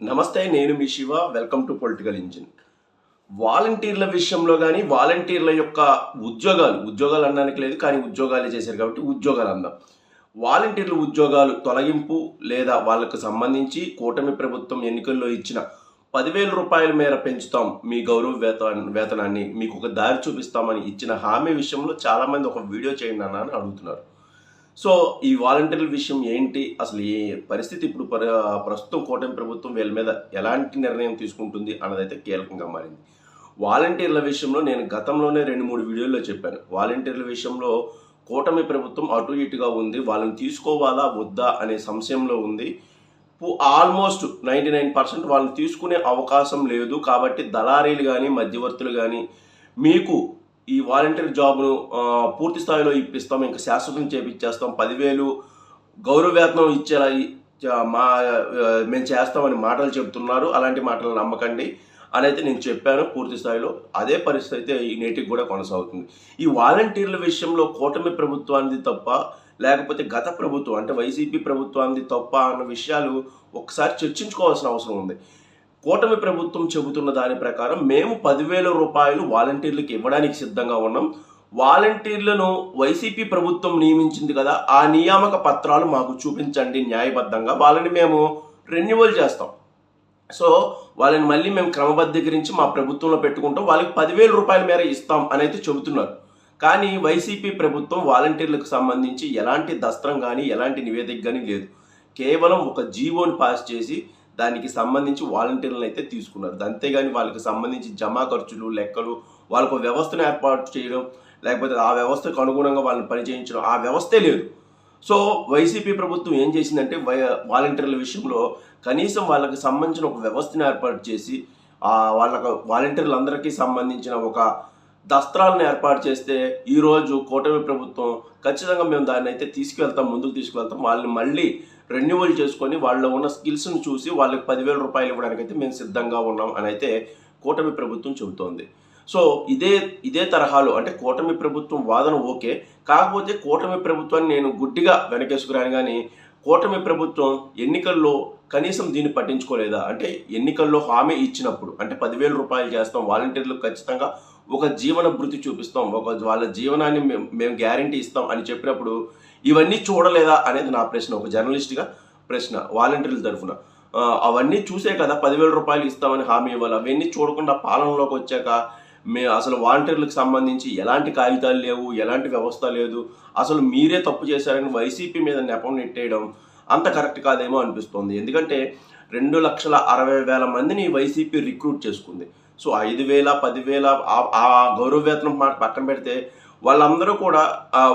నమస్తే, నేను మీ Shiva. Welcome to political engine. వాలంటీర్ల విషయంలో కానీ, వాలంటీర్ల యొక్క ఉద్యోగాలు అనడానికి లేదు, కానీ ఉద్యోగాలే చేశారు కాబట్టి ఉద్యోగాలు అందాం. వాలంటీర్ల ఉద్యోగాలు తొలగింపు లేదా వాళ్ళకు సంబంధించి కూటమి ప్రభుత్వం ఎన్నికల్లో ఇచ్చిన 10,000 రూపాయల మేర పెంచుతాం మీ గౌరవ వేతనాన్ని, మీకు ఒక దారి చూపిస్తామని ఇచ్చిన హామీ విషయంలో చాలామంది ఒక వీడియో చేయండి అన్న అని అడుగుతున్నారు. సో ఈ వాలంటీర్ల విషయం ఏంటి, అసలు ఈ పరిస్థితి ఇప్పుడు ప్రస్తుతం కూటమి ప్రభుత్వం వీళ్ళ మీద ఎలాంటి నిర్ణయం తీసుకుంటుంది అన్నదైతే కీలకంగా మారింది. వాలంటీర్ల విషయంలో నేను గతంలోనే 2-3 వీడియోల్లో చెప్పాను. వాలంటీర్ల విషయంలో కూటమి ప్రభుత్వం అటు ఇటుగా ఉంది, వాళ్ళని తీసుకోవాలా వద్దా అనే సంశయంలో ఉంది. ఆల్మోస్ట్ 99% వాళ్ళని తీసుకునే అవకాశం లేదు. కాబట్టి దళారీలు కానీ, మధ్యవర్తులు కానీ మీకు ఈ వాలంటీర్ జాబ్ను పూర్తి స్థాయిలో ఇప్పిస్తాం, ఇంకా శాశ్వతం చేపించేస్తాం, 10,000 గౌరవ వేతనం ఇచ్చేలా మేము చేస్తామని మాటలు చెబుతున్నారు. అలాంటి మాటలు నమ్మకండి అని అయితే నేను చెప్పాను పూర్తి స్థాయిలో. అదే పరిస్థితి అయితే ఈ నేటికి కూడా కొనసాగుతుంది. ఈ వాలంటీర్ల విషయంలో కూటమి ప్రభుత్వానికి తప్ప, లేకపోతే గత ప్రభుత్వం అంటే వైసీపీ ప్రభుత్వానికి తప్ప అన్న విషయాలు ఒకసారి చర్చించుకోవాల్సిన అవసరం ఉంది. కూటమి ప్రభుత్వం చెబుతున్న దాని ప్రకారం మేము 10,000 రూపాయలు వాలంటీర్లకు ఇవ్వడానికి సిద్ధంగా ఉన్నాం. వాలంటీర్లను వైసీపీ ప్రభుత్వం నియమించింది కదా, ఆ నియామక పత్రాలు మాకు చూపించండి న్యాయబద్ధంగా, వాళ్ళని మేము రెన్యువల్ చేస్తాం. సో వాళ్ళని మళ్ళీ మేము క్రమబద్ధీకరించి మా ప్రభుత్వంలో పెట్టుకుంటాం, వాళ్ళకి 10,000 రూపాయల మేర ఇస్తాం అని అయితే చెబుతున్నారు. కానీ వైసీపీ ప్రభుత్వం వాలంటీర్లకు సంబంధించి ఎలాంటి దస్త్రం కానీ, ఎలాంటి నివేదిక కానీ లేదు. కేవలం ఒక జీవోని పాస్ చేసి దానికి సంబంధించి వాలంటీర్లను అయితే తీసుకున్నారు. అంతేగాని వాళ్ళకి సంబంధించి జమా ఖర్చులు, లెక్కలు, వాళ్ళకు వ్యవస్థను ఏర్పాటు చేయడం, లేకపోతే ఆ వ్యవస్థకు అనుగుణంగా వాళ్ళని పని చేయించడం, ఆ వ్యవస్థే లేదు. సో వైసీపీ ప్రభుత్వం ఏం చేసిందంటే వాలంటీర్ల విషయంలో కనీసం వాళ్ళకి సంబంధించిన ఒక వ్యవస్థను ఏర్పాటు చేసి వాళ్ళకు వాలంటీర్లందరికీ సంబంధించిన ఒక దస్త్రాలను ఏర్పాటు చేస్తే ఈరోజు కూటమి ప్రభుత్వం ఖచ్చితంగా మేము దాన్ని అయితే ముందుకు తీసుకువెళ్తాం, వాళ్ళని మళ్ళీ రెన్యువల్ చేసుకొని వాళ్ళలో ఉన్న స్కిల్స్ని చూసి వాళ్ళకి 10,000 రూపాయలు ఇవ్వడానికైతే మేము సిద్ధంగా ఉన్నాం అని అయితే కూటమి ప్రభుత్వం చెబుతోంది. సో ఇదే తరహాలో అంటే కూటమి ప్రభుత్వం వాదన ఓకే, కాకపోతే కూటమి ప్రభుత్వాన్ని నేను గుడ్డిగా వెనకేసుకురాను. కానీ కూటమి ప్రభుత్వం ఎన్నికల్లో కనీసం దీన్ని పట్టించుకోలేదా? అంటే ఎన్నికల్లో హామీ ఇచ్చినప్పుడు అంటే 10,000 రూపాయలు చేస్తాం, వాలంటీర్లకు ఖచ్చితంగా ఒక జీవన భృతి చూపిస్తాం, వాళ్ళ జీవనాన్ని మేము గ్యారంటీ ఇస్తాం అని చెప్పినప్పుడు ఇవన్నీ చూడలేదా అనేది నా ప్రశ్న, ఒక జర్నలిస్ట్గా ప్రశ్న వాలంటీర్ల తరఫున. అవన్నీ చూసే కదా 10,000 రూపాయలు ఇస్తామని హామీ ఇవ్వాలి. అవన్నీ చూడకుండా పాలనలోకి వచ్చాక అసలు వాలంటీర్లకు సంబంధించి ఎలాంటి కాగితాలు లేవు, ఎలాంటి వ్యవస్థ లేదు, అసలు మీరే తప్పు చేశారని వైసీపీ మీద నెపం నెట్టేయడం అంత కరెక్ట్ కాదేమో అనిపిస్తుంది. ఎందుకంటే 2,60,000 మందిని వైసీపీ రిక్రూట్ చేసుకుంది. సో 5,000, 10,000 ఆ గౌరవ వేతనం మాట పక్కన పెడితే వాళ్ళందరూ కూడా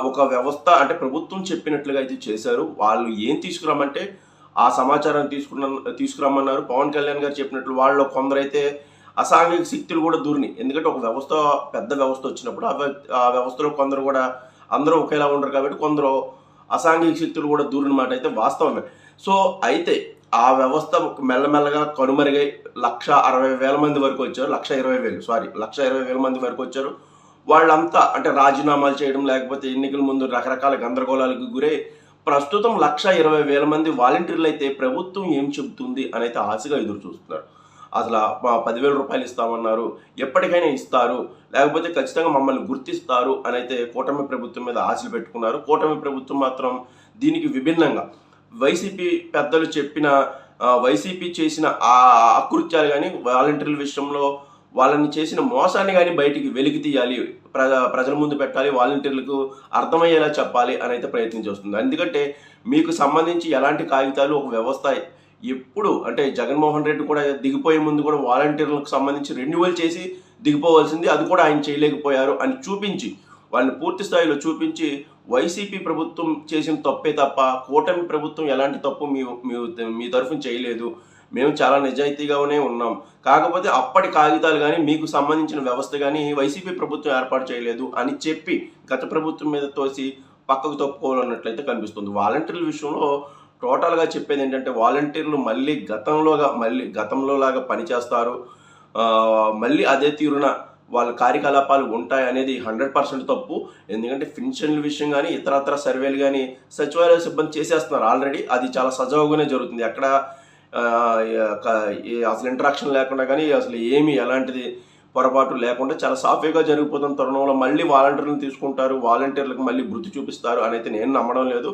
ఒక వ్యవస్థ అంటే ప్రభుత్వం చెప్పినట్లుగా అయితే చేశారు. వాళ్ళు ఏం తీసుకురామంటే ఆ సమాచారాన్ని తీసుకురమ్మన్నారు. పవన్ కళ్యాణ్ గారు చెప్పినట్లు వాళ్ళు కొందరైతే అసాంఘిక శక్తులు కూడా దూరిని. ఎందుకంటే ఒక పెద్ద వ్యవస్థ వచ్చినప్పుడు ఆ వ్యవస్థలో కొందరు కూడా అందరూ ఒకేలా ఉండరు కాబట్టి కొందరు అసాంఘిక శక్తులు కూడా దూరిన మాట అయితే వాస్తవమే. సో అయితే ఆ వ్యవస్థ మెల్లమెల్లగా కనుమరుగై 1,60,000 మంది వరకు వచ్చారు. 1,20,000 మంది వరకు వచ్చారు. వాళ్ళంతా అంటే రాజీనామాలు చేయడం, లేకపోతే ఎన్నికల ముందు రకరకాల గందరగోళాలకు గురై ప్రస్తుతం 1,20,000 మంది వాలంటీర్లు అయితే ప్రభుత్వం ఏం చెబుతుంది అని అయితే ఆశగా ఎదురు చూస్తున్నారు. అసలు 10,000 రూపాయలు ఇస్తామన్నారు, ఎప్పటికైనా ఇస్తారు, లేకపోతే ఖచ్చితంగా మమ్మల్ని గుర్తిస్తారు అని అయితే కూటమి ప్రభుత్వం మీద ఆశలు పెట్టుకున్నారు. కూటమి ప్రభుత్వం మాత్రం దీనికి విభిన్నంగా వైసీపీ పెద్దలు చెప్పిన వైసీపీ చేసిన ఆ అకృత్యాలు కానీ, వాలంటీర్ల విషయంలో వాళ్ళని చేసిన మోసాన్ని కానీ బయటికి వెలికి తీయాలి, ప్రజల ముందు పెట్టాలి, వాలంటీర్లకు అర్థమయ్యేలా చెప్పాలి అని అయితే ప్రయత్నం చేస్తుంది. ఎందుకంటే మీకు సంబంధించి ఎలాంటి కాగితాలు ఒక వ్యవస్థ ఎప్పుడు అంటే జగన్మోహన్ రెడ్డి కూడా దిగిపోయే ముందు కూడా వాలంటీర్లకు సంబంధించి రెన్యువల్ చేసి దిగిపోవాల్సింది, అది కూడా ఆయన చేయలేకపోయారు అని చూపించి వాళ్ళని పూర్తి స్థాయిలో చూపించి వైసీపీ ప్రభుత్వం చేసిన తప్పే తప్ప కూటమి ప్రభుత్వం ఎలాంటి తప్పు మీ తరఫున చేయలేదు, మేము చాలా నిజాయితీగానే ఉన్నాం, కాకపోతే అప్పటి కాగితాలు కానీ మీకు సంబంధించిన వ్యవస్థ కానీ వైసీపీ ప్రభుత్వం ఏర్పాటు చేయలేదు అని చెప్పి గత ప్రభుత్వం మీద తోసి పక్కకు తప్పుకోవాలన్నట్లయితే కనిపిస్తుంది. వాలంటీర్ల విషయంలో టోటల్గా చెప్పేది ఏంటంటే వాలంటీర్లు మళ్ళీ గతంలోలాగా పనిచేస్తారు, మళ్ళీ అదే తీరున వాళ్ళ కార్యకలాపాలు ఉంటాయి అనేది 100% తప్పు. ఎందుకంటే పెన్షన్ల విషయం కానీ ఇతరత్ర సర్వేలు కానీ సచివాలయ సిబ్బంది చేసేస్తున్నారు ఆల్రెడీ, అది చాలా సజావుగానే జరుగుతుంది. ఎక్కడ అసలు ఇంటరాక్షన్ లేకుండా కానీ అసలు ఏమీ ఎలాంటిది పొరపాటు లేకుండా చాలా సాఫీగా జరిగిపోతున్న తరుణంలో మళ్ళీ వాలంటీర్లను తీసుకుంటారు, వాలంటీర్లకు మళ్ళీ వృత్తి చూపిస్తారు అని అయితే నేను నమ్మడం లేదు.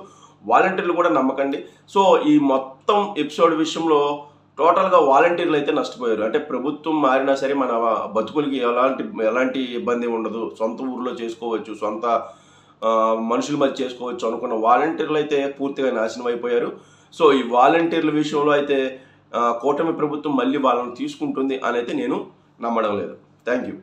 వాలంటీర్లు కూడా నమ్మకండి. సో ఈ మొత్తం ఎపిసోడ్ విషయంలో టోటల్గా వాలంటీర్లు అయితే నష్టపోయారు. అంటే ప్రభుత్వం మారినా సరే మన బతుకులకి ఎలాంటి ఇబ్బంది ఉండదు, సొంత ఊర్లో చేసుకోవచ్చు, సొంత మనుషుల మధ్య చేసుకోవచ్చు అనుకున్న వాలంటీర్లు అయితే పూర్తిగా నాశనం అయిపోయారు. సో ఈ వాలంటీర్ల విషయంలో అయితే కూటమి ప్రభుత్వం మళ్ళీ వాళ్ళని తీసుకుంటుంది అని అయితే నేను నమ్మడం లేదు. Thank you.